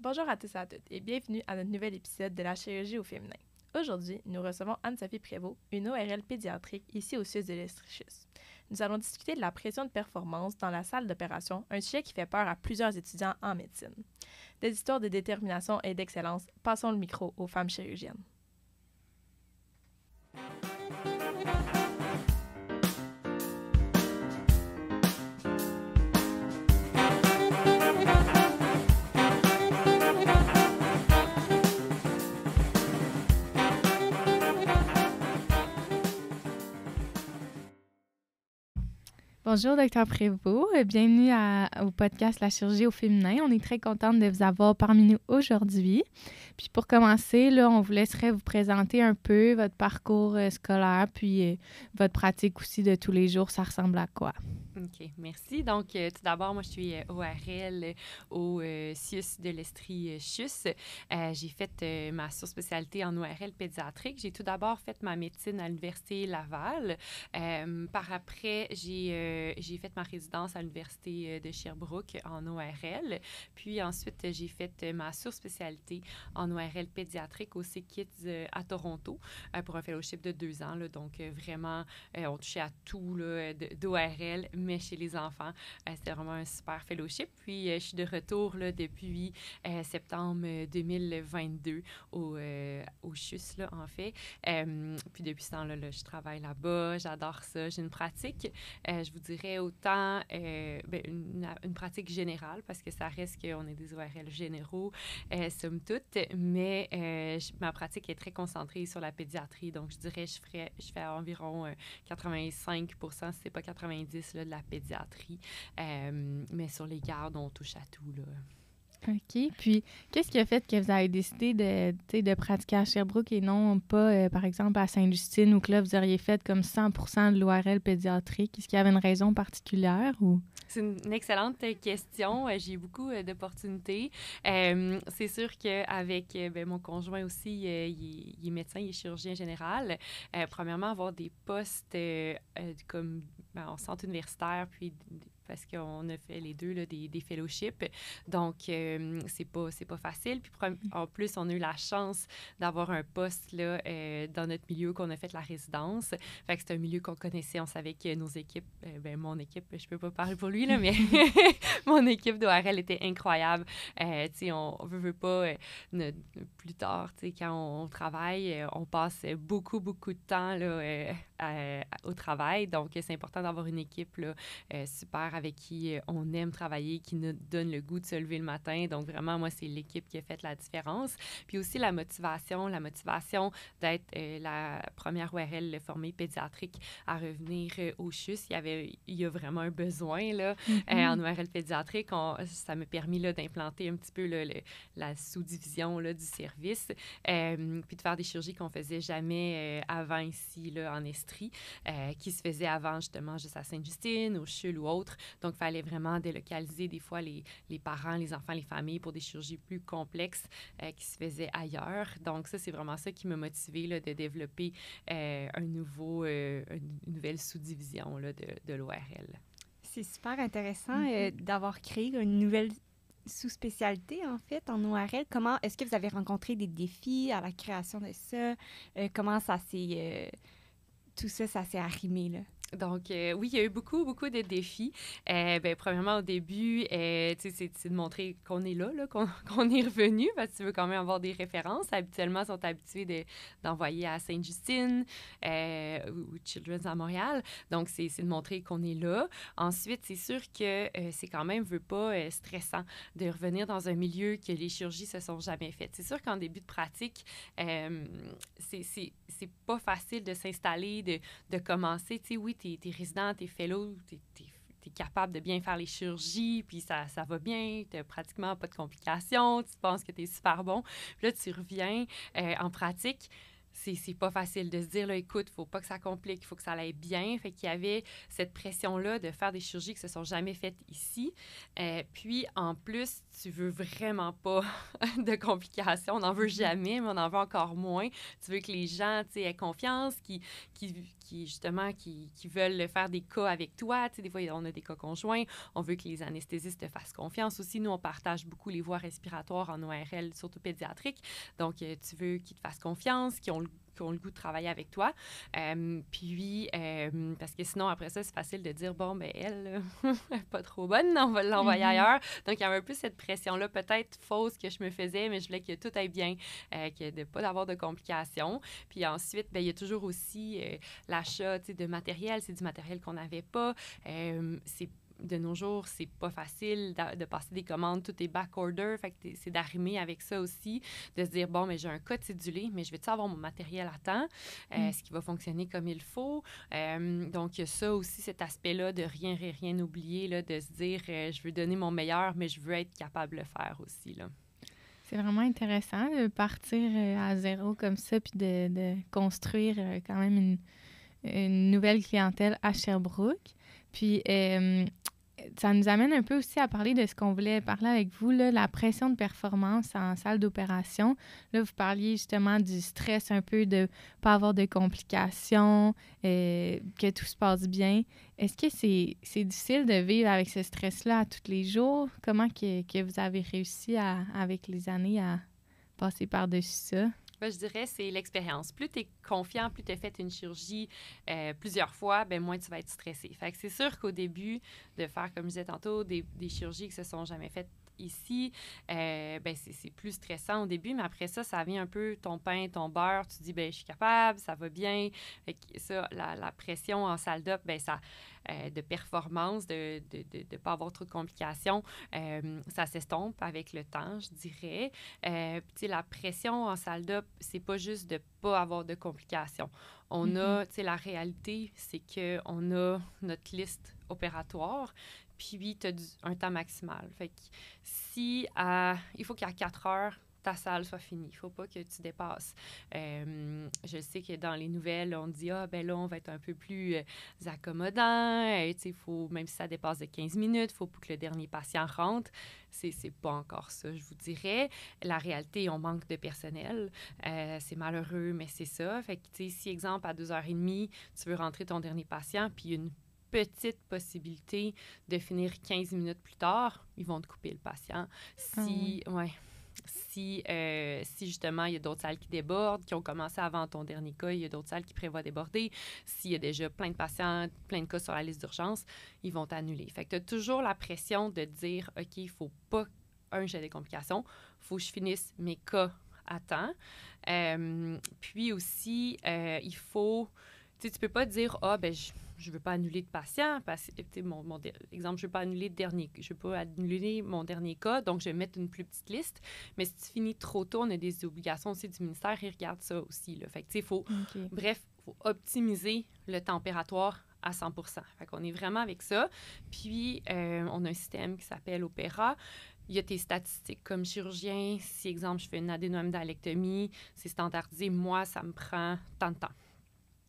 Bonjour à tous et à toutes et bienvenue à notre nouvel épisode de la chirurgie au féminin. Aujourd'hui, nous recevons Anne-Sophie Prévost, une ORL pédiatrique ici au CIUS de l'Estrichus. Nous allons discuter de la pression de performance dans la salle d'opération, un sujet qui fait peur à plusieurs étudiants en médecine. Des histoires de détermination et d'excellence, passons le micro aux femmes chirurgiennes. Bonjour, Dr Prévost. Bienvenue au podcast La chirurgie au féminin. On est très contente de vous avoir parmi nous aujourd'hui. Puis pour commencer, là, on vous laisserait vous présenter un peu votre parcours scolaire, puis votre pratique aussi de tous les jours. Ça ressemble à quoi? OK, merci. Donc, tout d'abord, moi, je suis ORL au CIUS de l'Estrichus. J'ai fait ma surspécialité en ORL pédiatrique. J'ai tout d'abord fait ma médecine à l'Université Laval. Par après, j'ai fait ma résidence à l'Université de Sherbrooke en ORL. Puis ensuite, j'ai fait ma surspécialité en ORL pédiatrique au CKIDS à Toronto pour un fellowship de 2 ans. Là. Donc, vraiment, on touchait à tout d'ORL, mais chez les enfants. C'était vraiment un super fellowship. Puis, je suis de retour là, depuis septembre 2022 au CHUS, là, en fait. Puis, depuis ce temps-là, je travaille là-bas. J'adore ça. J'ai une pratique, je vous dirais, autant une pratique générale, parce que ça reste qu'on est des ORL généraux, somme toute, mais ma pratique est très concentrée sur la pédiatrie. Donc, je dirais, je fais environ 85%, si ce n'est pas 90%, là, de la pédiatrie. Mais sur les gardes, on touche à tout, là. OK. Puis, qu'est-ce qui a fait que vous avez décidé de pratiquer à Sherbrooke et non pas, par exemple, à Sainte-Justine, où que là, vous auriez fait comme 100% de l'ORL pédiatrique? Est-ce qu'il y avait une raison particulière ou... C'est une excellente question. J'ai eu beaucoup d'opportunités. C'est sûr qu'avec mon conjoint aussi, il est médecin, il est chirurgien général. Premièrement, avoir des postes comme en centre universitaire, puis parce qu'on a fait les deux, là, des fellowships. Donc, c'est pas facile. Puis, en plus, on a eu la chance d'avoir un poste là, dans notre milieu qu'on a fait la résidence. Fait que c'est un milieu qu'on connaissait. On savait que nos équipes, mon équipe, je peux pas parler pour lui, là, mais mon équipe d'ORL était incroyable. Tu sais, on veut pas, plus tard, tu sais, quand on travaille, on passe beaucoup de temps là, au travail. Donc, c'est important d'avoir une équipe là, super avec qui on aime travailler, qui nous donne le goût de se lever le matin. Donc, vraiment, moi, c'est l'équipe qui a fait la différence. Puis aussi, la motivation d'être la première ORL formée pédiatrique à revenir au CHUS. Il y a vraiment un besoin là, en ORL pédiatrique. Ça m'a permis là, d'implanter un petit peu là, la sous-division là, du service, puis de faire des chirurgies qu'on faisait jamais avant ici là, en Estrie, qui se faisaient avant justement juste à Sainte-Justine, au CHUL ou autre. Donc, il fallait vraiment délocaliser des fois les parents, les enfants, les familles pour des chirurgies plus complexes qui se faisaient ailleurs. Donc, ça, c'est vraiment ça qui m'a motivée là, de développer une nouvelle sous-division là, de l'ORL. C'est super intéressant d'avoir créé une nouvelle sous-spécialité, en fait, en ORL. Comment est-ce que vous avez rencontré des défis à la création de ça? Comment ça s'est... tout ça s'est arrimé, là? Donc, oui, il y a eu beaucoup de défis. Premièrement, au début, c'est de montrer qu'on est là qu'on est revenu, parce que tu veux quand même avoir des références. Habituellement, ils sont habitués d'envoyer à Sainte-Justine ou Children's à Montréal. Donc, c'est de montrer qu'on est là. Ensuite, c'est sûr que c'est quand même, stressant de revenir dans un milieu que les chirurgies se sont jamais faites. C'est sûr qu'en début de pratique, c'est pas facile de s'installer, de commencer. Tu sais, oui, t'es résident, t'es fellow, t'es capable de bien faire les chirurgies, puis ça va bien, t'as pratiquement pas de complications, tu penses que t'es super bon. Puis là, tu reviens en pratique, c'est pas facile de se dire, là, écoute, faut pas que ça complique, il faut que ça aille bien. Fait qu'il y avait cette pression-là de faire des chirurgies qui se sont jamais faites ici. Puis, en plus, tu veux vraiment pas de complications. On n'en veut jamais, mais on en veut encore moins. Tu veux que les gens, tu sais, aient confiance, qui veulent faire des cas avec toi. Tu sais, des fois, on a des cas conjoints. On veut que les anesthésistes te fassent confiance aussi. Nous, on partage beaucoup les voies respiratoires en ORL, surtout pédiatrique. Donc, tu veux qu'ils te fassent confiance, qu'ils ont le goût de travailler avec toi. Parce que sinon, après ça, c'est facile de dire, bon, ben elle, pas trop bonne, on va l'envoyer ailleurs. Donc, il y avait un peu cette pression-là, peut-être fausse, que je me faisais, mais je voulais que tout aille bien, de ne pas avoir de complications. Puis ensuite, ben, il y a toujours aussi l'achat de matériel. C'est du matériel qu'on n'avait pas. De nos jours, c'est pas facile de passer des commandes, tout est back-order, fait que c'est d'arrimer avec ça aussi, de se dire, bon, mais j'ai un cas cédulé, mais je vais-tu avoir mon matériel à temps? Est-ce qu'il va fonctionner comme il faut? Donc, il y a ça aussi, cet aspect-là de rien oublier, là, de se dire, je veux donner mon meilleur, mais je veux être capable de le faire aussi, là. C'est vraiment intéressant de partir à zéro comme ça, puis de construire quand même une nouvelle clientèle à Sherbrooke. Puis, ça nous amène un peu aussi à parler de ce qu'on voulait parler avec vous, là, la pression de performance en salle d'opération. Là, vous parliez justement du stress un peu de ne pas avoir de complications, que tout se passe bien. Est-ce que c'est difficile de vivre avec ce stress-là à tous les jours? Comment que vous avez réussi avec les années à passer par-dessus ça? Ben, je dirais c'est l'expérience. Plus tu es confiant, plus tu as fait une chirurgie plusieurs fois, ben moins tu vas être stressé. Fait que c'est sûr qu'au début, de faire, comme je disais tantôt, des chirurgies qui se sont jamais faites ici, ben c'est plus stressant au début, mais après ça, ça vient un peu ton pain, ton beurre. Tu dis, ben je suis capable, ça va bien. Fait que ça, la pression en salle d'op, ben ça... de performance, de ne pas avoir trop de complications, ça s'estompe avec le temps, je dirais. Puis, la pression en salle d'op, c'est pas juste de ne pas avoir de complications. On a, la réalité, c'est qu'on a notre liste opératoire, puis tu as un temps maximal. Fait que il faut qu'à 4 heures, ta salle soit finie. Il ne faut pas que tu dépasses. Je sais que dans les nouvelles, on dit « Ah, ben là, on va être un peu plus accommodant. » Faut, même si ça dépasse de 15 minutes, il faut que le dernier patient rentre. C'est pas encore ça, je vous dirais. La réalité, on manque de personnel. C'est malheureux, mais c'est ça. Fait que, si, exemple, à 2h30, tu veux rentrer ton dernier patient, puis une petite possibilité de finir 15 minutes plus tard, ils vont te couper le patient. Si justement, il y a d'autres salles qui débordent, qui ont commencé avant ton dernier cas, il y a d'autres salles qui prévoient déborder. S'il y a déjà plein de patients, plein de cas sur la liste d'urgence, ils vont t'annuler. Fait que tu as toujours la pression de dire, OK, il ne faut pas, j'ai des complications, il faut que je finisse mes cas à temps. Puis aussi, il faut... Tu ne peux pas dire, je ne veux pas annuler de patient, parce que, exemple, je ne veux pas annuler mon dernier cas, donc je vais mettre une plus petite liste. Mais si tu finis trop tôt, on a des obligations aussi du ministère, ils regardent ça aussi, là. Fait que, bref, il faut optimiser le temps opératoire à 100%. Fait qu'on est vraiment avec ça. Puis, on a un système qui s'appelle Opéra. Il y a tes statistiques comme chirurgien. Si, exemple, je fais une adénoamédalectomie, c'est standardisé. Moi, ça me prend tant de temps.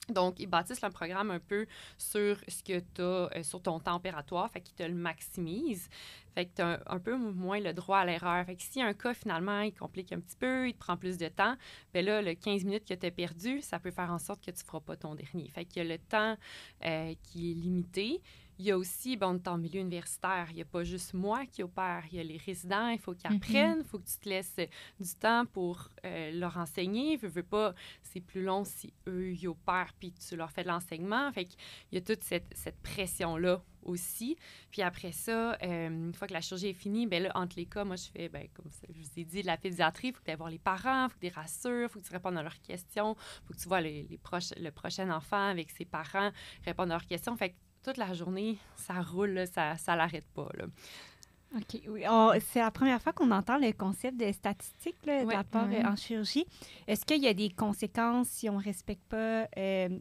Donc, ils bâtissent le programme un peu sur ce que tu as sur ton temps opératoire, fait qu'ils te le maximisent. Fait que tu as un peu moins le droit à l'erreur. Fait que si un cas, finalement, il complique un petit peu, il te prend plus de temps, bien là, le 15 minutes que tu as perdu, ça peut faire en sorte que tu ne feras pas ton dernier. Fait qu'il y a le temps qui est limité. Il y a aussi, on est en milieu universitaire, il n'y a pas juste moi qui opère, il y a les résidents, il faut qu'ils apprennent, il faut que tu te laisses du temps pour leur enseigner. Veux pas, c'est plus long si eux, ils opèrent puis tu leur fais de l'enseignement. Fait qu'il y a toute cette pression-là aussi. Puis après ça, une fois que la chirurgie est finie, bien là, entre les cas, moi, je fais, comme je vous ai dit, de la pédiatrie. Il faut que tu ailles voir les parents, il faut que tu les rassures, il faut que tu répondes à leurs questions, il faut que tu vois le prochain enfant avec ses parents, répondre à leurs questions. Fait que toute la journée, ça roule, là, ça l'arrête pas, là. OK, oui. C'est la première fois qu'on entend le concept de statistiques d'apport en chirurgie. Est-ce qu'il y a des conséquences si on ne respecte pas,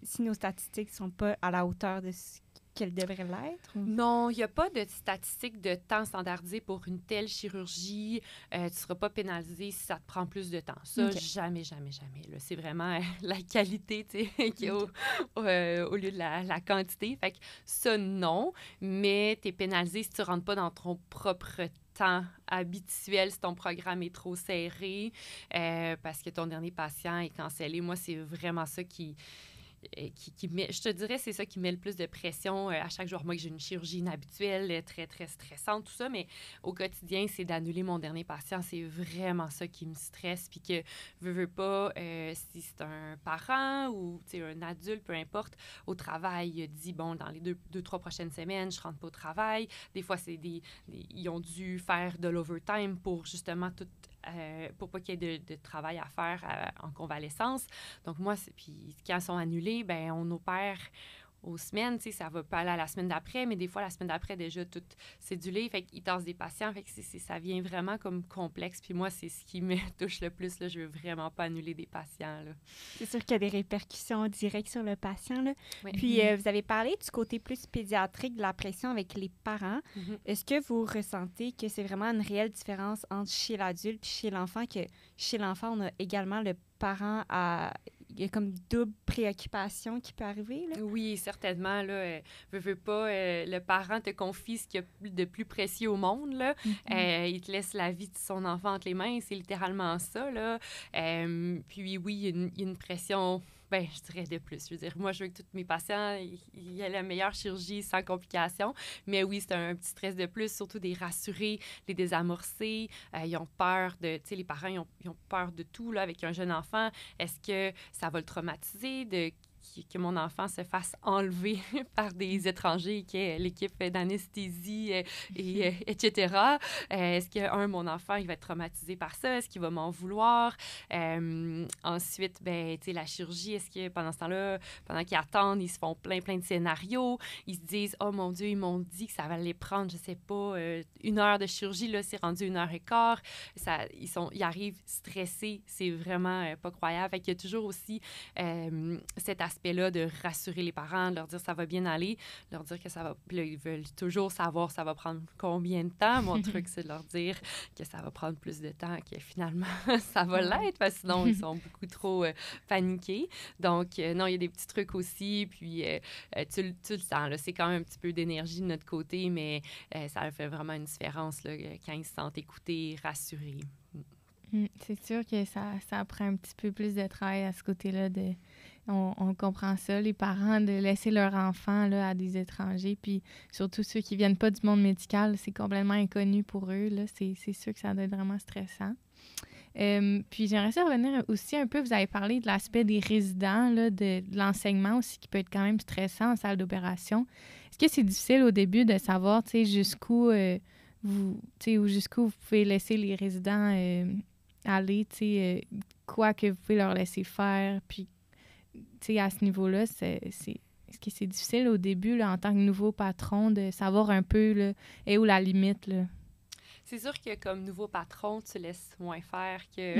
si nos statistiques ne sont pas à la hauteur de ce qu'elle devrait l'être? Non, il n'y a pas de statistique de temps standardisé pour une telle chirurgie. Tu ne seras pas pénalisé si ça te prend plus de temps. Ça, jamais, jamais, jamais. Là, c'est vraiment la qualité qui est au lieu de la quantité. Fait que ça, non. Mais tu es pénalisé si tu ne rentres pas dans ton propre temps habituel, si ton programme est trop serré, parce que ton dernier patient est cancellé. Moi, c'est vraiment ça qui met, je te dirais, c'est ça qui met le plus de pression à chaque jour. Moi, que j'ai une chirurgie inhabituelle, très, très stressante, tout ça, mais au quotidien, c'est d'annuler mon dernier patient. C'est vraiment ça qui me stresse. Puis que, veux pas, si c'est un parent ou un adulte, peu importe, au travail, dit, bon, dans les deux, trois prochaines semaines, je rentre pas au travail. Des fois, ils ont dû faire de l'overtime pour justement pour pas qu'il y ait de travail à faire en convalescence. Donc, moi, puis quand ils sont annulés, ben on opère aux semaines, ça va pas aller à la semaine d'après, mais des fois, la semaine d'après, déjà, tout cédulé, fait qu'ils tassent des patients, fait que ça vient vraiment comme complexe, puis moi, c'est ce qui me touche le plus, là, je veux vraiment pas annuler des patients, là. C'est sûr qu'il y a des répercussions directes sur le patient, là. Oui. Puis, vous avez parlé du côté plus pédiatrique de la pression avec les parents. Est-ce que vous ressentez que c'est vraiment une réelle différence entre chez l'adulte et chez l'enfant, que chez l'enfant, on a également le parent il y a comme double préoccupation qui peut arriver, là? Oui, certainement, là. Veux pas, le parent te confie ce qu'il y a de plus précieux au monde, là. Il te laisse la vie de son enfant entre les mains, c'est littéralement ça, là. Puis oui, il y a une pression, ben, je dirais de plus. Je veux dire, moi, je veux que tous mes patients aient la meilleure chirurgie sans complications. Mais oui, c'est un petit stress de plus, surtout des rassurer, les désamorcer. Ils ont peur de... Tu sais, les parents, ils ont peur de tout, là, avec un jeune enfant. Est-ce que ça va le traumatiser que mon enfant se fasse enlever par des étrangers, qui est l'équipe d'anesthésie, etc. Est-ce que, mon enfant, il va être traumatisé par ça? Est-ce qu'il va m'en vouloir? Ensuite, ben, tu sais, la chirurgie, est-ce que pendant ce temps-là, pendant qu'ils attendent, ils se font plein de scénarios, ils se disent, oh mon Dieu, ils m'ont dit que ça va les prendre, je sais pas, 1 heure de chirurgie, là, c'est rendu 1h15. Ils arrivent stressés, c'est vraiment pas croyable. Fait qu'il y a toujours aussi cet aspect-là de rassurer les parents, de leur dire ça va bien aller, leur dire que ça va... Puis là, ils veulent toujours savoir ça va prendre combien de temps. Mon truc, c'est de leur dire que ça va prendre plus de temps, que finalement, ça va l'être, parce que sinon, ils sont beaucoup trop paniqués. Donc, non, il y a des petits trucs aussi, puis tu le sens, là, c'est quand même un petit peu d'énergie de notre côté, mais ça fait vraiment une différence là, quand ils se sentent écoutés, rassurés. C'est sûr que ça prend un petit peu plus de travail à ce côté-là. On comprend ça, les parents, de laisser leur enfant là, à des étrangers, puis surtout ceux qui viennent pas du monde médical, c'est complètement inconnu pour eux. Là. C'est sûr que ça doit être vraiment stressant. Puis j'aimerais ça revenir aussi un peu, vous avez parlé de l'aspect des résidents, là, de l'enseignement aussi, qui peut être quand même stressant en salle d'opération. Est-ce que c'est difficile au début de savoir, jusqu'où jusqu'où vous pouvez laisser les résidents aller, quoi que vous pouvez leur laisser faire, puis à ce niveau-là, est-ce que c'est difficile au début, là, en tant que nouveau patron, de savoir un peu là, et où la limite, là? C'est sûr que comme nouveau patron, tu laisses moins faire que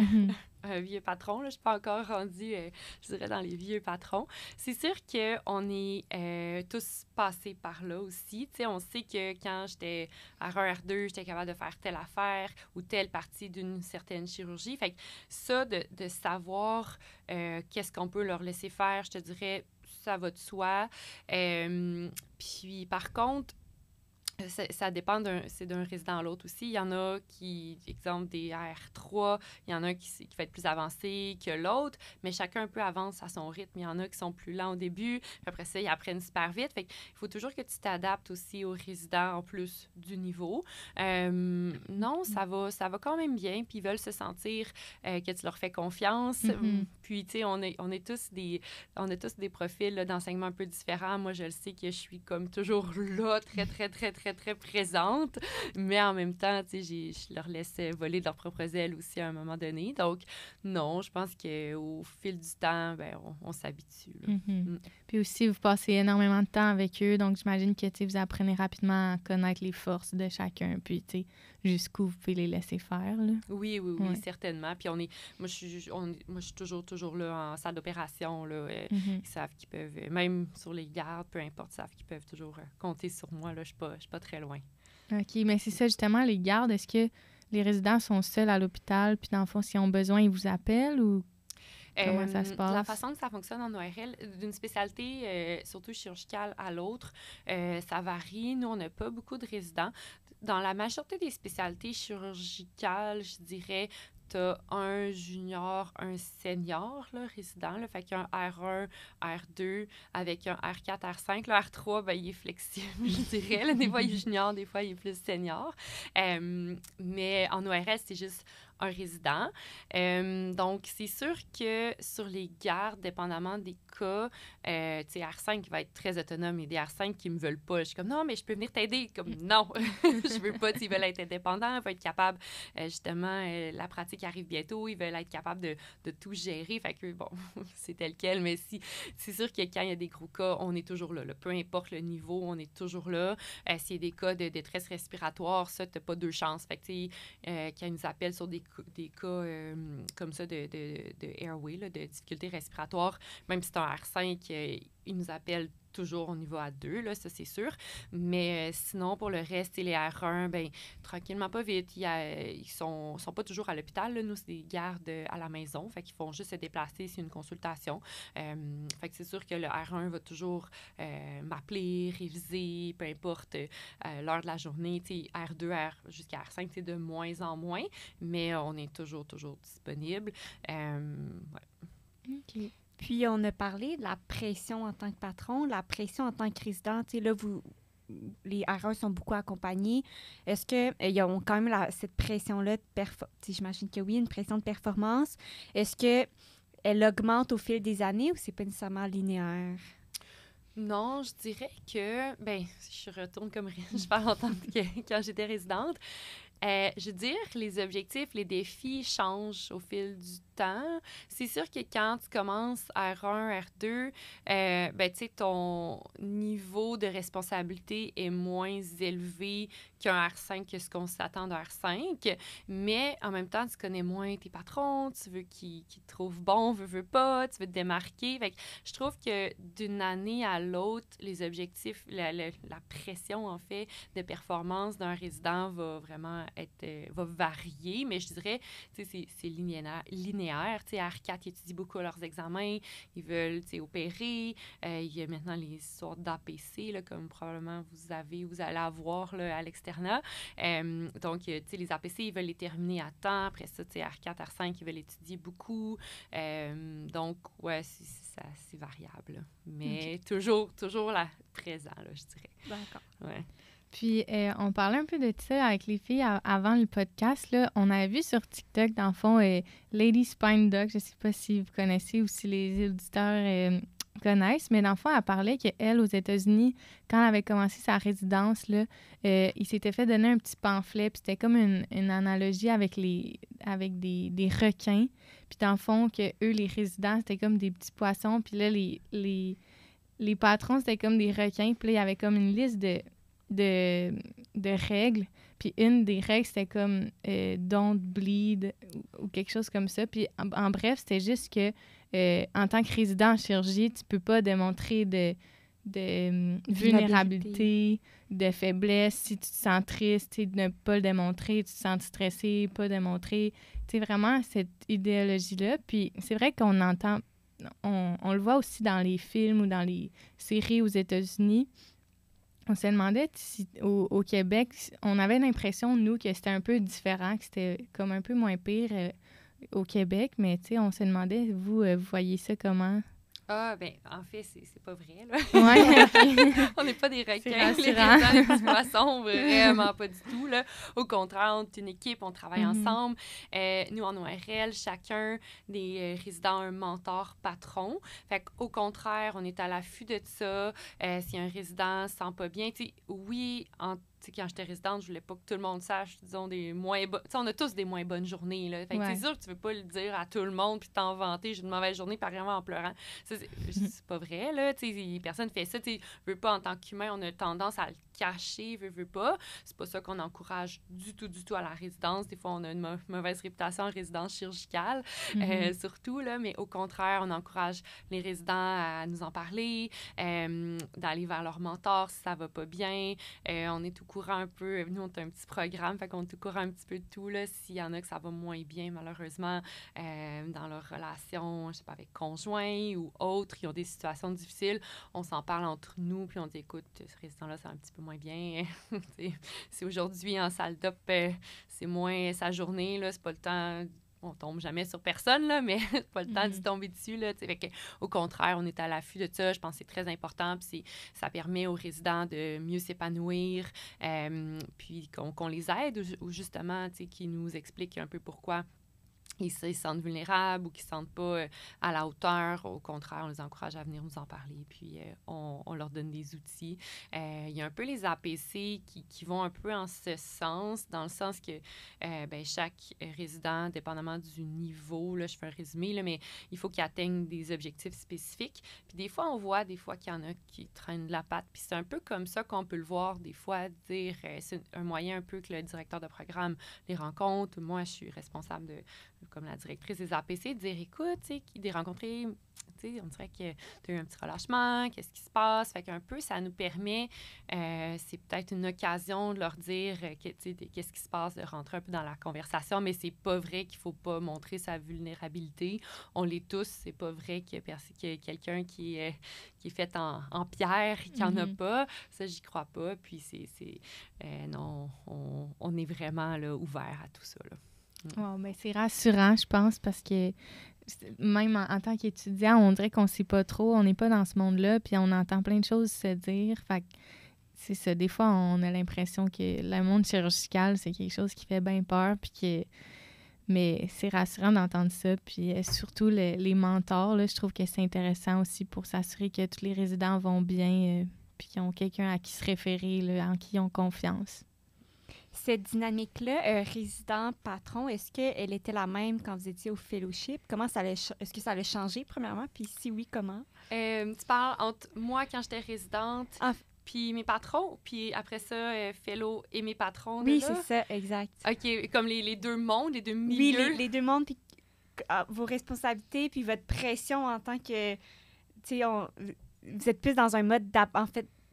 un vieux patron. Là, je ne suis pas encore rendue, je dirais, dans les vieux patrons. C'est sûr qu'on est tous passés par là aussi. Tu sais, on sait que quand j'étais R1, R2, j'étais capable de faire telle affaire ou telle partie d'une certaine chirurgie. Fait que ça, de savoir qu'est-ce qu'on peut leur laisser faire, je te dirais, ça va de soi. Puis, par contre, ça dépend d'un résident à l'autre aussi. Il y en a qui, exemple, des R3, il y en a qui va être plus avancé que l'autre, mais chacun un peu avance à son rythme. Il y en a qui sont plus lents au début, puis après ça, ils apprennent super vite. Fait qu'il faut toujours que tu t'adaptes aussi aux résidents en plus du niveau. Non, ça va quand même bien, puis ils veulent se sentir que tu leur fais confiance. Puis, tu sais, on a tous des profils là, d'enseignement un peu différents. Moi, je le sais que je suis comme toujours là, très, très, très, très très, très présente, mais en même temps, tu sais, je leur laisse voler de leurs propres ailes aussi à un moment donné. Donc, non, je pense qu'au fil du temps, ben, on s'habitue. Là. Puis aussi, vous passez énormément de temps avec eux, donc j'imagine que vous apprenez rapidement à connaître les forces de chacun, puis jusqu'où vous pouvez les laisser faire. Là. Oui, certainement. Puis moi, je suis toujours là en salle d'opération. Là, ils savent qu'ils peuvent, même sur les gardes, peu importe, ils savent qu'ils peuvent toujours compter sur moi. Là, je suis pas très loin. OK, mais c'est ça, justement, les gardes, est-ce que les résidents sont seuls à l'hôpital, puis dans le fond, s'ils ont besoin, ils vous appellent ou comment ça se passe? La façon que ça fonctionne en ORL, d'une spécialité, surtout chirurgicale, à l'autre, ça varie. Nous, on n'a pas beaucoup de résidents. Dans la majorité des spécialités chirurgicales, je dirais, tu as un junior, un senior là, résident. Là, fait qu'il y a un R1, R2 avec un R4, R5. Le R3, ben, il est flexible, je dirais. Là, des fois, il est junior, des fois, il est plus senior. Mais en ORL, c'est juste un résident. Donc, c'est sûr que sur les gardes, dépendamment des cas, tu sais, R5 va être très autonome. Il y a des R5 qui me veulent pas. Je suis comme, non, mais je peux venir t'aider. Comme, non, je veux pas. Ils veulent être indépendants, ils veulent être capables, justement, la pratique arrive bientôt, ils veulent être capables de tout gérer. Fait que, bon, c'est tel quel. Mais c'est sûr que quand il y a des gros cas, on est toujours là. Peu importe le niveau, on est toujours là. S'il y a des cas de détresse respiratoire, ça, t'as pas deux chances. Fait que, tu sais, quand ils nous appellent sur des cas comme ça de airway, là, de difficultés respiratoires, même si c'est un R5, ils nous appellent toujours au niveau A2, là, ça c'est sûr. Mais sinon, pour le reste, les R1, ben tranquillement, pas vite. Ils sont pas toujours à l'hôpital. Là. Nous, c'est des gardes à la maison. Fait qu'ils font juste se déplacer, c'est une consultation. Fait que c'est sûr que le R1 va toujours m'appeler, réviser, peu importe l'heure de la journée. R2, jusqu'à R5, c'est de moins en moins, mais on est toujours disponible. OK. Puis, on a parlé de la pression en tant que patron, la pression en tant que résident. Tu sais, là, les R1 sont beaucoup accompagnés. Est-ce qu'ils ont quand même cette pression-là de j'imagine que oui, une pression de performance. Est-ce qu'elle augmente au fil des années ou c'est pas nécessairement linéaire? Non, je dirais que, ben, je retourne comme je parle en tant que quand j'étais résidente. Je veux dire, les objectifs, les défis changent au fil du temps. C'est sûr que quand tu commences R1, R2, ben, tu sais, ton niveau de responsabilité est moins élevé qu'un R5, que ce qu'on s'attend d'un R5. Mais en même temps, tu connais moins tes patrons, tu veux qu'ils te trouvent bon, veux pas, tu veux te démarquer. Fait que je trouve que d'une année à l'autre, les objectifs, la pression, en fait, de performance d'un résident va vraiment va varier, mais je dirais, tu sais, c'est linéaire. Tu sais, R4, ils étudient beaucoup leurs examens, ils veulent, tu sais, opérer. Il y a maintenant les sortes d'APC, là, comme probablement vous allez avoir là, à l'externat. Donc, tu sais, les APC, ils veulent les terminer à temps. Après ça, tu sais, R4, R5, ils veulent étudier beaucoup. Donc, ouais, c'est variable. Là. Mais toujours là, présent, là, je dirais. D'accord. Ouais. Puis, on parlait un peu de ça avec les filles avant le podcast. Là. On avait vu sur TikTok, dans le fond, Lady Spine Doc. Je ne sais pas si vous connaissez ou si les auditeurs connaissent, mais dans le fond, elle parlait qu'elle, aux États-Unis, quand elle avait commencé sa résidence, là, il s'était fait donner un petit pamphlet, puis c'était comme une analogie avec des requins. Puis, dans le fond, que eux, les résidents, c'était comme des petits poissons. Puis là, les patrons, c'était comme des requins. Puis là, il y avait comme une liste de règles. Puis une des règles, c'était comme don't bleed ou quelque chose comme ça. Puis en bref, c'était juste que en tant que résident en chirurgie, tu peux pas démontrer de vulnérabilité, de faiblesse. Si tu te sens triste, de ne pas le démontrer. Tu te sens stressé, pas démontrer. Tu sais, vraiment cette idéologie-là. Puis c'est vrai qu'on entend, on le voit aussi dans les films ou dans les séries aux États-Unis. On se demandait si au Québec, on avait l'impression, nous, que c'était un peu différent, que c'était comme un peu moins pire au Québec, mais tu sais, on se demandait, vous voyez ça comment? Ah, ben en fait, c'est pas vrai, là. Ouais, okay. On n'est pas des requins, les rassurant. les petits poissons, vraiment pas du tout, là. Au contraire, on est une équipe, on travaille ensemble. Nous, en ORL, chacun des résidents a un mentor patron. Fait qu'au contraire, on est à l'affût de ça. Si un résident se sent pas bien, tu sais, oui, en sais, quand j'étais résidente, je voulais pas que tout le monde sache, disons, des moins bonnes... Tu sais, on a tous des moins bonnes journées, là. Fait que c'est sûr que tu veux pas le dire à tout le monde puis t'en vanter, j'ai une mauvaise journée, par exemple, en pleurant. Ça, c'est pas vrai, là. Tu sais, personne fait ça. Tu sais, veut pas, en tant qu'humain, on a tendance à le cacher, veut pas. C'est pas ça qu'on encourage du tout à la résidence. Des fois, on a une mauvaise réputation en résidence chirurgicale, surtout, là. Mais au contraire, on encourage les résidents à nous en parler, d'aller vers leur mentor si ça va pas bien. On est au courant un peu. Nous, on a un petit programme, fait qu'on est au courant un petit peu de tout, là. S'il y en a que ça va moins bien, malheureusement, dans leur relation, je sais pas, avec conjoint ou autres, qui ont des situations difficiles, on s'en parle entre nous, puis on dit, écoute, ce résident-là, c'est un petit peu moins bien. C'est aujourd'hui en salle d'op, c'est moins sa journée, là, c'est pas le temps... On tombe jamais sur personne, là, mais c'est pas le temps d'y tomber dessus, là. Fait que, au contraire, on est à l'affût de ça. Je pense que c'est très important. Puis ça permet aux résidents de mieux s'épanouir, puis qu'on les aide ou justement, qu'ils nous expliquent un peu pourquoi ils se sentent vulnérables ou qu'ils ne se sentent pas à la hauteur. Au contraire, on les encourage à venir nous en parler, puis on leur donne des outils. Il y a un peu les APC qui vont un peu en ce sens, dans le sens que chaque résident, dépendamment du niveau, là, je fais un résumé, là, mais il faut qu'ils atteignent des objectifs spécifiques. Puis des fois, on voit qu'il y en a qui traînent de la patte. Puis c'est un peu comme ça qu'on peut le voir des fois, dire, c'est un moyen un peu que le directeur de programme les rencontre. Moi, je suis responsable comme la directrice des APC, de dire, écoute, tu sais, de rencontrer, tu sais, on dirait que tu as eu un petit relâchement, qu'est-ce qui se passe? Fait qu'un peu, ça nous permet, c'est peut-être une occasion de leur dire, qu'est-ce qui se passe, de rentrer un peu dans la conversation, mais c'est pas vrai qu'il faut pas montrer sa vulnérabilité. On l'est tous, c'est pas vrai qu'il y a quelqu'un qui est fait en pierre, qu'il n'y en a pas. Ça, j'y crois pas. Puis non, on est vraiment là, ouvert à tout ça, là. Wow, ben c'est rassurant, je pense, parce que même en tant qu'étudiant, on dirait qu'on ne sait pas trop, on n'est pas dans ce monde-là, puis on entend plein de choses se dire. Fait que c'est ça, des fois, on a l'impression que le monde chirurgical, c'est quelque chose qui fait bien peur, mais c'est rassurant d'entendre ça. Puis surtout, les mentors, là, je trouve que c'est intéressant aussi pour s'assurer que tous les résidents vont bien, puis qu'ils ont quelqu'un à qui se référer, là, en qui ils ont confiance. Cette dynamique-là, résident-patron, est-ce qu'elle était la même quand vous étiez au fellowship? Est-ce que ça allait changer, premièrement? Puis si oui, comment? Tu parles entre moi, quand j'étais résidente, puis mes patrons, puis après ça, fellow et mes patrons. Oui, c'est ça, exact. OK, comme les deux mondes, les deux milieux. Oui, les deux mondes, puis vos responsabilités, puis votre pression en tant que... Tu sais, vous êtes plus dans un mode,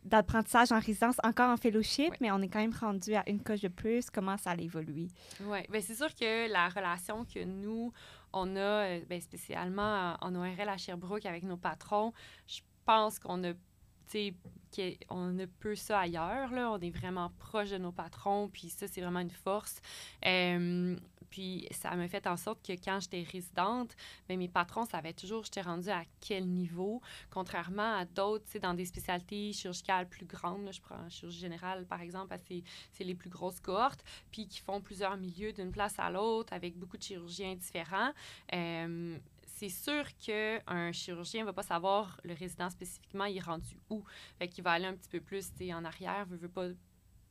d'apprentissage en résidence, encore en fellowship, mais on est quand même rendu à une coche de plus. Comment ça a évolué? Oui, bien c'est sûr que la relation que nous, on a, spécialement en ORL à Sherbrooke avec nos patrons, je pense qu'on a, on a peu ça ailleurs, là. On est vraiment proche de nos patrons, puis ça, c'est vraiment une force. Puis ça m'a fait en sorte que quand j'étais résidente, bien, mes patrons savaient toujours j'étais rendue à quel niveau, contrairement à d'autres, dans des spécialités chirurgicales plus grandes. Là, je prends chirurgie générale, par exemple, parce que c'est les plus grosses cohortes, puis qui font plusieurs milieux d'une place à l'autre avec beaucoup de chirurgiens différents. C'est sûr qu'un chirurgien ne va pas savoir le résident spécifiquement, il est rendu où. Fait qu'il va aller un petit peu plus en arrière, veut pas...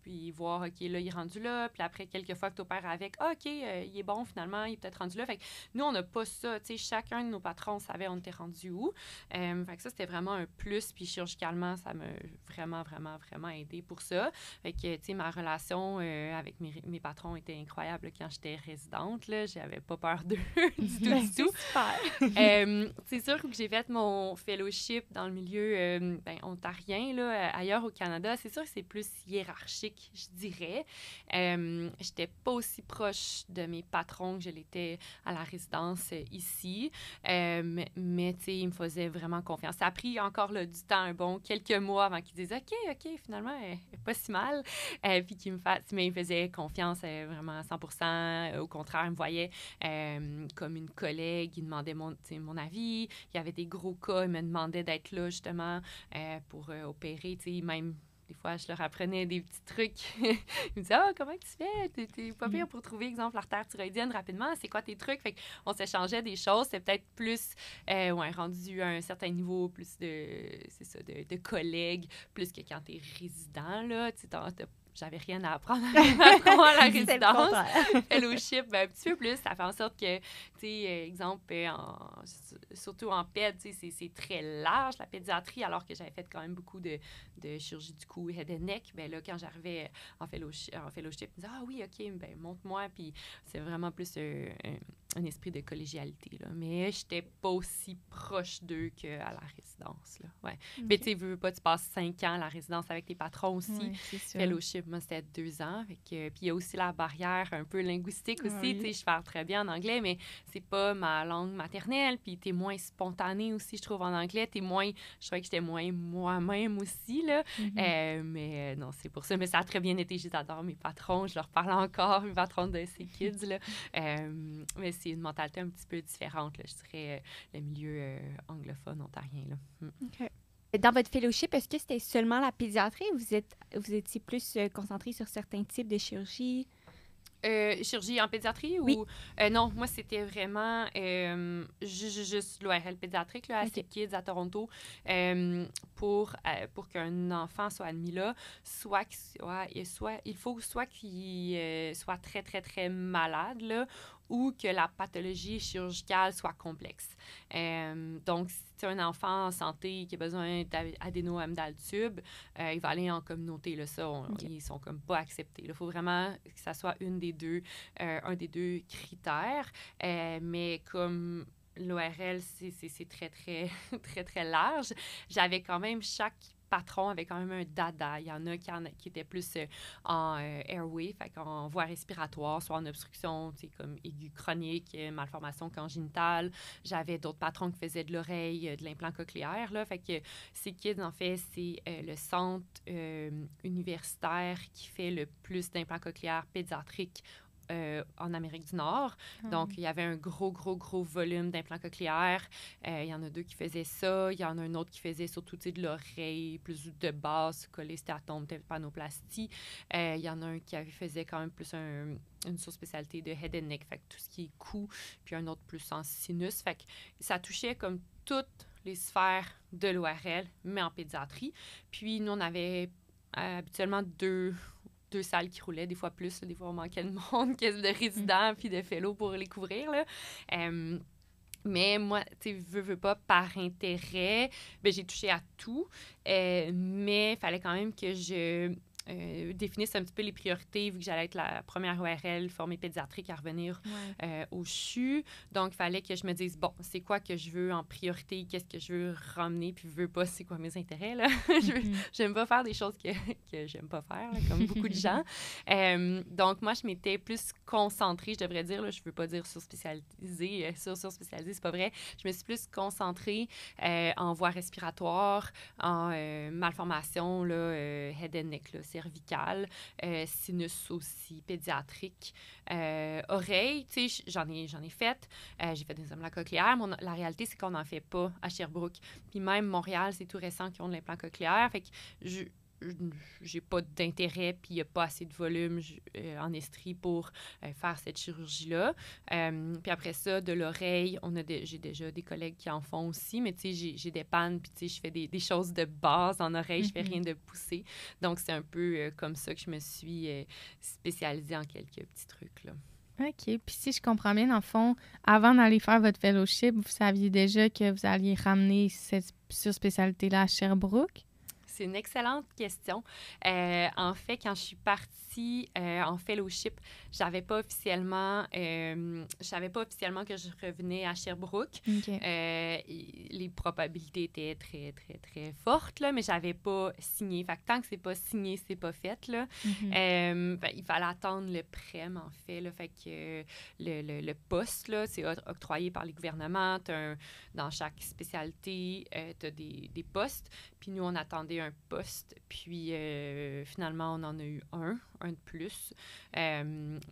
puis voir, OK, là, il est rendu là. Puis après, quelques fois que tu opères avec, OK, il est bon, finalement, il est peut-être rendu là. Fait que nous, on n'a pas ça. Tu sais, chacun de nos patrons savait on était rendu où. Fait que ça, c'était vraiment un plus. Puis chirurgicalement, ça m'a vraiment, vraiment, vraiment aidé pour ça. Fait que, tu sais, ma relation avec mes patrons était incroyable quand j'étais résidente. Là, j'avais pas peur d'eux du tout. Super! C'est sûr que j'ai fait mon fellowship dans le milieu ontarien, là, ailleurs au Canada. C'est sûr que c'est plus hiérarchique, je dirais. J'étais pas aussi proche de mes patrons que je l'étais à la résidence ici, mais tu sais, ils me faisaient vraiment confiance. Ça a pris encore du temps, un bon quelques mois avant qu'ils disent OK, finalement, elle est pas si mal. Puis mais ils me faisaient confiance vraiment à 100%. Au contraire, ils me voyaient comme une collègue. Ils demandaient mon avis. Il y avait des gros cas. Ils me demandaient d'être là, justement, pour opérer, tu sais, même... Des fois, je leur apprenais des petits trucs. Ils me disaient « Ah, comment tu fais? T'es pas pire pour trouver, exemple, l'artère thyroïdienne rapidement. C'est quoi tes trucs? » Fait qu'on s'échangeait des choses. C'est peut-être plus, rendu à un certain niveau, plus de collègues, plus que quand t'es résident, là. Tu j'avais rien à apprendre à mes patrons à la C'est le contraire. résidence. Fellowship, un petit peu plus. Ça fait en sorte que, tu sais, exemple, surtout en péd, tu sais, c'est très large, la pédiatrie, alors que j'avais fait quand même beaucoup de chirurgie du cou, head and neck. Bien là, quand j'arrivais en fellowship, je me disais, ah oui, OK, ben montre-moi. Puis c'est vraiment plus un esprit de collégialité, là. Mais j'étais pas aussi proche d'eux qu'à la résidence, là. Ouais. Mais tu sais, veux pas, tu passes 5 ans à la résidence avec tes patrons aussi. Oui, c'est sûr. Fellowship, moi, c'était 2 ans. Puis il y a aussi la barrière un peu linguistique aussi. Oui. Tu sais, je parle très bien en anglais, mais c'est pas ma langue maternelle. Puis t'es moins spontané aussi, je trouve, en anglais. Je trouvais que j'étais moins moi-même aussi, là. Mais non, c'est pour ça. Mais ça a très bien été. J'adore mes patrons. Je leur parle encore, mes patrons de ces kids, là. Mais c'est une mentalité un petit peu différente, là, je dirais, le milieu anglophone ontarien, là. OK. Dans votre fellowship, est-ce que c'était seulement la pédiatrie ou vous étiez plus concentré sur certains types de chirurgie? Chirurgie en pédiatrie Oui. ou... non, moi, c'était vraiment juste l'ORL pédiatrique là, à OK. Kids à Toronto pour qu'un enfant soit admis là, il faut soit qu'il soit très, très, très malade là, ou que la pathologie chirurgicale soit complexe. Donc, si tu as un enfant en santé qui a besoin d'adénoamidal tube, il va aller en communauté. Là, ça, ils sont comme pas acceptés. Il faut vraiment que ça soit un des deux critères. Mais comme l'ORL, c'est très, très, très, très large, j'avais quand même chaque patron avait quand même un dada. Il y en a qui étaient plus en airway, fait qu'en voie respiratoire, soit en obstruction, tu sais, comme aiguë chronique, malformation congénitale. J'avais d'autres patrons qui faisaient de l'oreille, de l'implant cochléaire, là. Fait que ces kids, en fait, c'est le centre universitaire qui fait le plus d'implants cochléaires pédiatriques en Amérique du Nord. Donc, il y avait un gros volume d'implants cochléaires. Il y en a 2 qui faisaient ça. Il y en a un autre qui faisait surtout de l'oreille, plus de base, cholestéatome, tympanoplastie. Il y en a un qui faisait quand même plus une sous-spécialité de head and neck, fait que tout ce qui est cou, puis un autre plus en sinus. Fait que ça touchait comme toutes les sphères de l'ORL, mais en pédiatrie. Puis, nous, on avait habituellement deux salles qui roulaient, des fois plus, là, des fois on manquait de monde, de résidents puis de fellows pour les couvrir, là. Mais moi, tu sais, veux pas, par intérêt, ben, j'ai touché à tout, mais il fallait quand même que je définisse un petit peu les priorités, vu que j'allais être la première ORL formée pédiatrique à revenir au CHU. Donc, il fallait que je me dise, bon, c'est quoi que je veux en priorité, qu'est-ce que je veux ramener, puis je veux pas, c'est quoi mes intérêts, là. J'aime pas faire des choses que j'aime pas faire, là, comme beaucoup de gens. Donc, moi, je m'étais plus concentrée, je devrais dire, là, je veux pas dire sur-spécialisée, c'est pas vrai. Je me suis plus concentrée en voie respiratoire, en malformation, là, head and neck, là, cervicale, sinus aussi, pédiatrique, oreille, tu sais, j'en ai fait. J'ai fait des implants cochléaires. La réalité, c'est qu'on n'en fait pas à Sherbrooke. Puis même Montréal, c'est tout récent qu'ils ont de l'implant cochléaire. Fait que j'ai pas d'intérêt, puis il n'y a pas assez de volume en estrie pour faire cette chirurgie-là. Puis après ça, de l'oreille, j'ai déjà des collègues qui en font aussi, mais tu sais, j'ai des pannes, puis tu sais, je fais des choses de base en oreille, je fais rien de poussé. Donc, c'est un peu comme ça que je me suis spécialisée en quelques petits trucs, là. OK. Puis si je comprends bien, dans le fond, avant d'aller faire votre fellowship, vous saviez déjà que vous alliez ramener cette surspécialité-là à Sherbrooke? C'est une excellente question. En fait, quand je suis partie en fellowship, je savais pas officiellement que je revenais à Sherbrooke. Okay. Les probabilités étaient très, très, très fortes, là, mais j'avais pas signé. Fait que tant que c'est pas signé, c'est pas fait, là. Il fallait attendre le prême, en fait, là. Fait que le poste, là, c'est octroyé par les gouvernements. Dans chaque spécialité, tu as des postes. Puis nous, on attendait un poste. Puis finalement, on en a eu un de plus.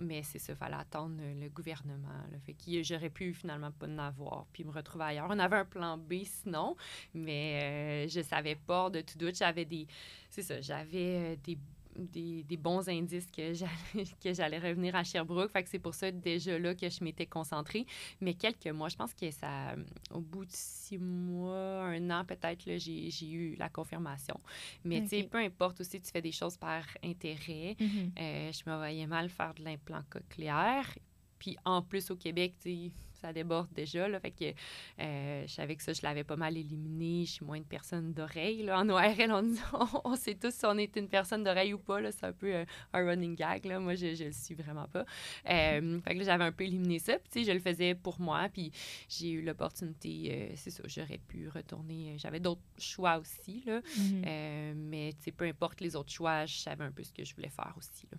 Mais c'est ça, il fallait attendre le gouvernement, là. Fait que j'aurais pu finalement pas en avoir, puis me retrouver ailleurs. On avait un plan B sinon, mais je savais pas de tout doute. J'avais des des bons indices que j'allais revenir à Sherbrooke. Fait que c'est pour ça, déjà là, que je m'étais concentrée. Mais quelques mois, je pense que ça, au bout de 6 mois, 1 an peut-être, là, j'ai eu la confirmation. Mais tu sais, peu importe aussi, tu fais des choses par intérêt. Je me voyais mal faire de l'implant cochléaire. Puis en plus, au Québec, tu sais, ça déborde déjà, là, fait que je savais que ça, je l'avais pas mal éliminé. Je suis moins une personne d'oreille, là. En ORL, on sait tous si on est une personne d'oreille ou pas, là. C'est un peu un running gag, là. Moi, je le suis vraiment pas. Fait que là, j'avais un peu éliminé ça. Puis, tu sais, je le faisais pour moi. Puis, j'ai eu l'opportunité, c'est ça, j'aurais pu retourner. J'avais d'autres choix aussi, là. Mais, tu sais, peu importe les autres choix, je savais un peu ce que je voulais faire aussi, là.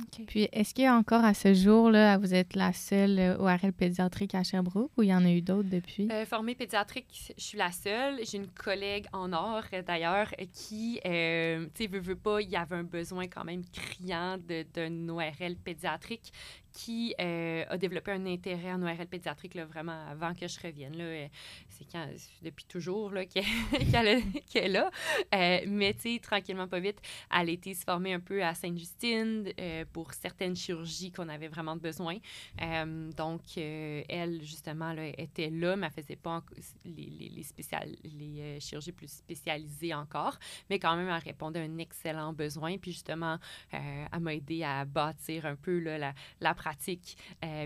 Okay. Puis, est-ce qu'il y a encore à ce jour, là, vous êtes la seule ORL pédiatrique à Sherbrooke ou il y en a eu d'autres depuis? Formée pédiatrique, je suis la seule. J'ai une collègue en or, d'ailleurs, qui, tu sais, veut pas, il y avait un besoin quand même criant d'un ORL pédiatrique qui a développé un intérêt en ORL pédiatrique, là, vraiment avant que je revienne. Là, c'est depuis toujours là, qu'elle est là. Mais, tu sais, tranquillement, pas vite, elle a été se former un peu à Sainte-Justine pour certaines chirurgies qu'on avait vraiment besoin. Donc, elle, justement, là, était là, mais elle faisait pas les chirurgies plus spécialisées encore. Mais quand même, elle répondait à un excellent besoin. Puis, justement, elle m'a aidé à bâtir un peu là, la pratique,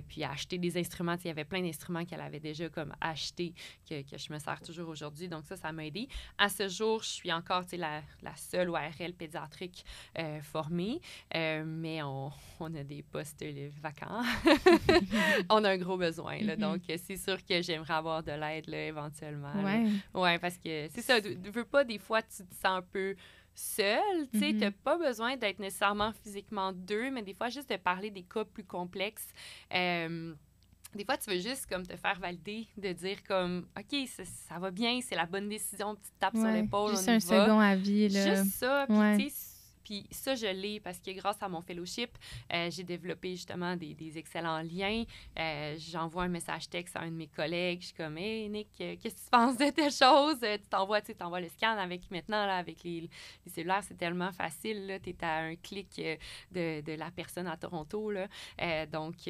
puis à acheter des instruments. Il y avait plein d'instruments qu'elle avait déjà comme achetés, que je me sers toujours aujourd'hui. Donc ça m'a aidé. À ce jour, je suis encore la seule ORL pédiatrique formée, mais on a des postes vacants. On a un gros besoin. Là, donc, c'est sûr que j'aimerais avoir de l'aide là, éventuellement. Oui, parce que c'est ça. Tu veux pas, des fois, tu te sens un peu seul, tu sais, t'as pas besoin d'être nécessairement physiquement deux, mais des fois, juste de parler des cas plus complexes. Des fois, tu veux juste comme te faire valider, de dire comme, OK, ça va bien, c'est la bonne décision, petite tape sur l'épaule, juste un second avis, là. Juste ça, puis tu sais, puis ça, je l'ai parce que grâce à mon fellowship, j'ai développé justement des excellents liens. J'envoie un message texte à un de mes collègues. Je suis comme, « Hey, Nick, qu'est-ce que tu penses de telle chose? » Tu t'envoies le scan avec maintenant, là, avec les cellulaires, c'est tellement facile. Tu es à un clic de la personne à Toronto. Là. Donc,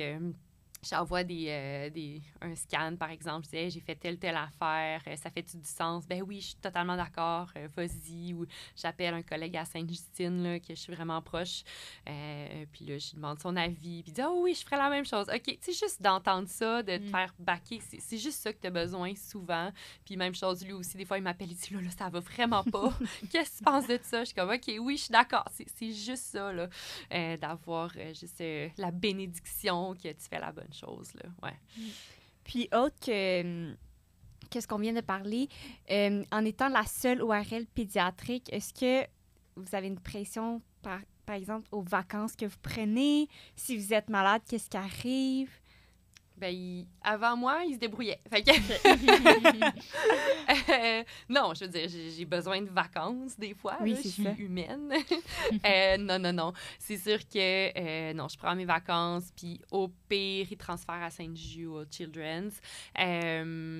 j'envoie un scan, par exemple. Je dis, hey, j'ai fait telle affaire, ça fait-tu du sens? Ben oui, je suis totalement d'accord, vas-y. Ou j'appelle un collègue à Sainte-Justine, là, que je suis vraiment proche. Puis là, je lui demande son avis. Puis il dit, oh oui, je ferais la même chose. OK, tu sais, juste d'entendre ça, de te faire backer, c'est juste ça que tu as besoin souvent. Puis même chose, lui aussi, des fois, il m'appelle, il dit, là, ça va vraiment pas. Qu'est-ce que tu penses de ça? Je suis comme, OK, oui, je suis d'accord. C'est juste ça, là, d'avoir juste la bénédiction que tu fais la bonne chose, là, ouais. Puis autre qu'est-ce qu'on vient de parler, en étant la seule ORL pédiatrique, est-ce que vous avez une pression, par exemple, aux vacances que vous prenez? Si vous êtes malade, qu'est-ce qui arrive? Ben, avant moi, il se débrouillait. Fait que... non, je veux dire, j'ai besoin de vacances des fois. Oui, là, je suis humaine. Non. C'est sûr que non, je prends mes vacances, puis au pire, ils transfèrent à Sainte-Jude au Children's.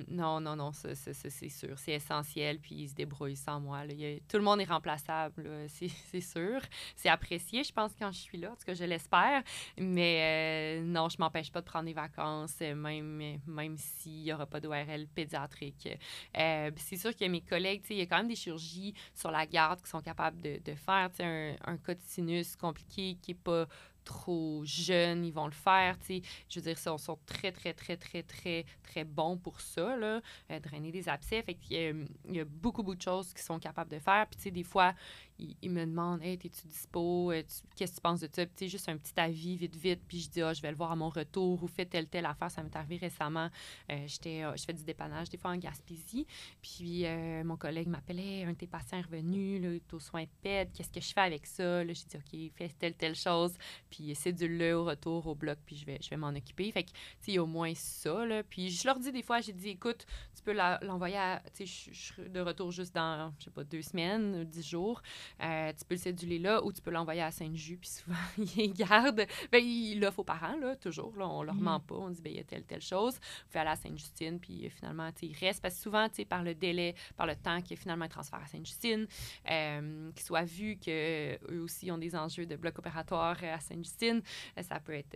Non, ça, c'est sûr. C'est essentiel, puis ils se débrouillent sans moi. Là. Tout le monde est remplaçable, là, c'est sûr. C'est apprécié, je pense, quand je suis là. En tout cas, je l'espère. Mais non, je m'empêche pas de prendre des vacances. Même s'il n'y aura pas d'ORL pédiatrique. C'est sûr que mes collègues, il y a quand même des chirurgies sur la garde qui sont capables de faire un cas de sinus compliqué qui n'est pas trop jeunes, ils vont le faire, tu sais. Je veux dire, ils sont très, très, très, très, très, très bons pour ça, là, drainer des abcès. Fait qu'il y a beaucoup de choses qu'ils sont capables de faire. Puis, tu sais, des fois, ils me demandent, « Hey, t'es-tu dispo? Qu'est-ce que tu penses de ça? » Puis, tu sais, juste un petit avis, vite. Puis, je dis, « Ah, je vais le voir à mon retour. » Ou « Fais telle affaire. » Ça m'est arrivé récemment. Je fais du dépannage, des fois, en Gaspésie. Puis, mon collègue m'appelait, un de tes patients est revenu, là, il est aux soins de PED. Qu'est-ce que je fais avec ça? Là, je dis, « OK, fais telle chose. » Puis, cédule-le au retour au bloc, puis je vais m'en occuper. Fait que, tu sais, il y a au moins ça, là. Puis, je leur dis des fois, j'ai dit, écoute, tu peux l'envoyer à, tu sais, je suis de retour juste dans, je sais pas, 2 semaines, 10 jours. tu peux le céduler là ou tu peux l'envoyer à Sainte-Jude, puis souvent, ils gardent. Bien, ils l'offrent aux parents, là, toujours. Là, on leur ment pas. On dit, bien, il y a telle chose. Vous pouvez aller à Sainte-Justine, puis finalement, tu sais, il reste. Parce que souvent, tu sais, par le délai, par le temps qu'il y a finalement un transfert à Sainte-Justine, qu'il soit vu qu'eux aussi ont des enjeux de bloc opératoire à Sainte-Justine, ça peut être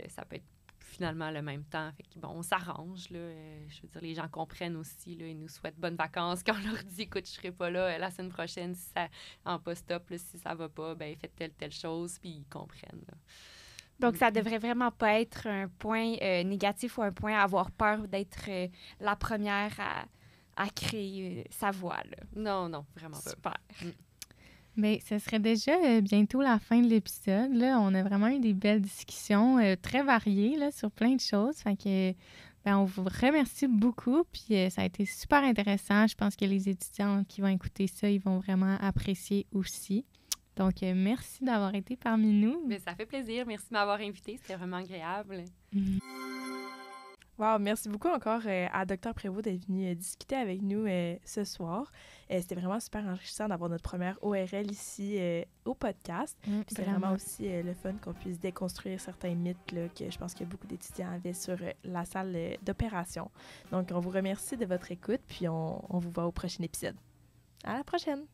finalement le même temps. Fait que, bon, on s'arrange, là. Je veux dire, les gens comprennent aussi, là. Ils nous souhaitent bonnes vacances. Quand on leur dit, écoute, je serai pas là la semaine prochaine, si ça, en post-op, là, si ça va pas, ben faites telle chose, puis ils comprennent, là. Donc, ça devrait vraiment pas être un point négatif ou un point à avoir peur d'être la première à créer sa voix, là. Non, vraiment pas. Super. Bien, ce serait déjà bientôt la fin de l'épisode. Là, on a vraiment eu des belles discussions très variées là, sur plein de choses. Fait que, ben, on vous remercie beaucoup. Puis ça a été super intéressant. Je pense que les étudiants qui vont écouter ça, ils vont vraiment apprécier aussi. Donc, merci d'avoir été parmi nous. Mais ça fait plaisir. Merci de m'avoir invité. C'était vraiment agréable. Wow, merci beaucoup encore à Dr Prévost d'être venu discuter avec nous ce soir. C'était vraiment super enrichissant d'avoir notre première ORL ici au podcast. Puis c'est vraiment aussi le fun qu'on puisse déconstruire certains mythes là, que je pense que beaucoup d'étudiants avaient sur la salle d'opération. Donc, on vous remercie de votre écoute, puis on vous voit au prochain épisode. À la prochaine!